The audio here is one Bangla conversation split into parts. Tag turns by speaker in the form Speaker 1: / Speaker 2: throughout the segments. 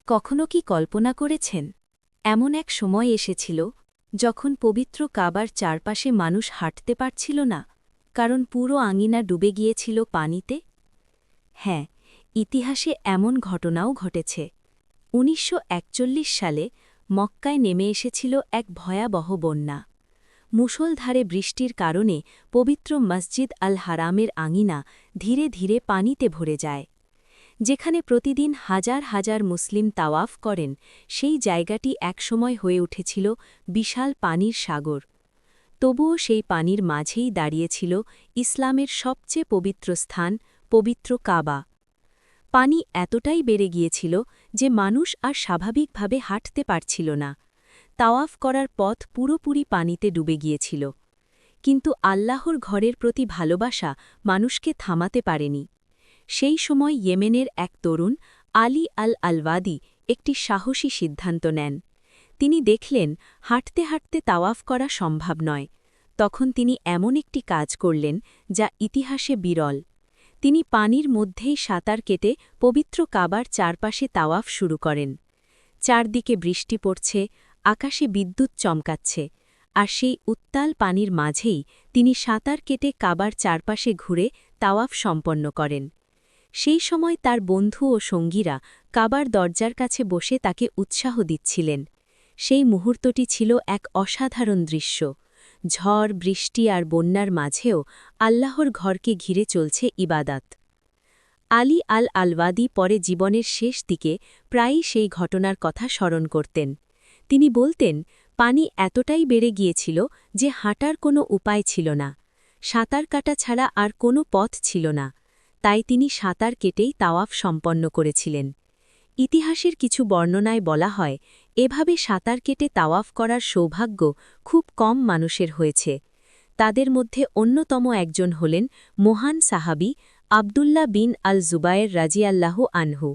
Speaker 1: কখনো কি কল্পনা করেছেন এমন এক সময় এসেছিল যখন পবিত্র কাবার চারপাশে মানুষ হাঁটতে পারছিল না কারণ পুরো আঙিনা ডুবে গিয়েছিল পানিতে? হ্যাঁ, ইতিহাসে এমন ঘটনাও ঘটেছে। ১৯৪১ সালে মক্কায় নেমে এসেছিল এক ভয়াবহ বন্যা। মুষলধারে বৃষ্টির কারণে পবিত্র মসজিদ আল হারামের আঙিনা ধীরে ধীরে পানিতে ভরে যায়। যেখানে প্রতিদিন হাজার হাজার মুসলিম তাওয়াফ করেন, সেই জায়গাটি একসময় হয়ে উঠেছিল বিশাল পানির সাগর। তবুও সেই পানির মাঝেই দাঁড়িয়েছিল ইসলামের সবচেয়ে পবিত্র স্থান, পবিত্র কাবা। পানি এতটাই বেড়ে গিয়েছিল যে মানুষ আর স্বাভাবিকভাবে হাঁটতে পারছিল না। তাওয়াফ করার পথ পুরোপুরি পানিতে ডুবে গিয়েছিল। কিন্তু আল্লাহর ঘরের প্রতি ভালোবাসা মানুষকে থামাতে পারেনি। সেই সময় ইয়েমেনের এক তরুণ আলী আল আলওয়াদি একটি সাহসী সিদ্ধান্ত নেন। তিনি দেখলেন হাঁটতে হাঁটতে তাওয়াফ করা সম্ভব নয়। তখন তিনি এমন একটি কাজ করলেন যা ইতিহাসে বিরল। তিনি পানির মধ্যেই সাঁতার কেটে পবিত্র কাবার চারপাশে তাওয়াফ শুরু করেন। চারদিকে বৃষ্টি পড়ছে, আকাশে বিদ্যুৎ চমকাচ্ছে, আর সেই উত্তাল পানির মাঝেই তিনি সাঁতার কেটে কাবার চারপাশে ঘুরে তাওয়াফ সম্পন্ন করেন। সেই সময় তার বন্ধু ও সঙ্গীরা কাবার দরজার কাছে বসে তাকে উৎসাহ দিচ্ছিলেন। সেই মুহূর্তটি ছিল এক অসাধারণ দৃশ্য। ঝড়, বৃষ্টি আর বন্যার মাঝেও আল্লাহর ঘরকে ঘিরে চলছে ইবাদাত। আলী আল আলওয়াদি পরে জীবনের শেষ দিকে প্রায়ই সেই ঘটনার কথা স্মরণ করতেন। তিনি বলতেন, পানি এতটাই বেড়ে গিয়েছিল যে হাঁটার কোনো উপায় ছিল না। সাঁতার কাটা ছাড়া আর কোনো পথ ছিল না। তাই তিনি সাঁতার কেটেই তাওয়াফ সম্পন্ন করেছিলেন। ইতিহাসের কিছু বর্ণনায় বলা হয়, এভাবে সাঁতার কেটে তাওয়াফ করার সৌভাগ্য খুব কম মানুষের হয়েছে। তাদের মধ্যে অন্যতম একজন হলেন মহান সাহাবী আবদুল্লাহ বিন আল জুবায়ের রাজিয়াল্লাহু আনহু।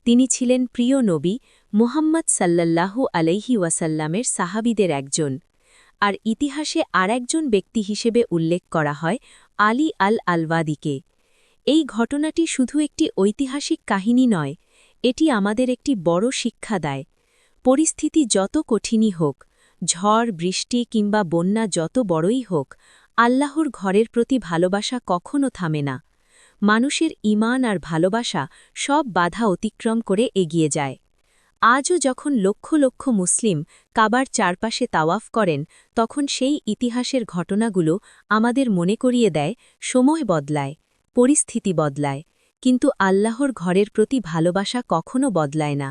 Speaker 1: তিনি ছিলেন প্রিয় নবী মুহাম্মদ সাল্লাল্লাহু আলাইহি ওয়াসাল্লামের সাহাবীদের একজন। আর ইতিহাসে আরেকজন ব্যক্তি হিসেবে উল্লেখ করা হয় আলী আল আলওয়াদিকে। এই ঘটনাটি শুধু একটি ঐতিহাসিক কাহিনী নয়, এটি আমাদের একটি বড় শিক্ষা দেয়। পরিস্থিতি যত কঠিনই হোক, ঝড়, বৃষ্টি কিংবা বন্যা যত বড়ই হোক, আল্লাহর ঘরের প্রতি ভালোবাসা কখনো থামে না। মানুষের ঈমান আর ভালোবাসা সব বাধা অতিক্রম করে এগিয়ে যায়। আজও যখন লক্ষ লক্ষ মুসলিম কাবার চারপাশে তাওয়াফ করেন, তখন সেই ইতিহাসের ঘটনাগুলো আমাদের মনে করিয়ে দেয়, সময় বদলায়, পরিস্থিতি বদলায়, কিন্তু আল্লাহর ঘরের প্রতি ভালোবাসা কখনো বদলায় না।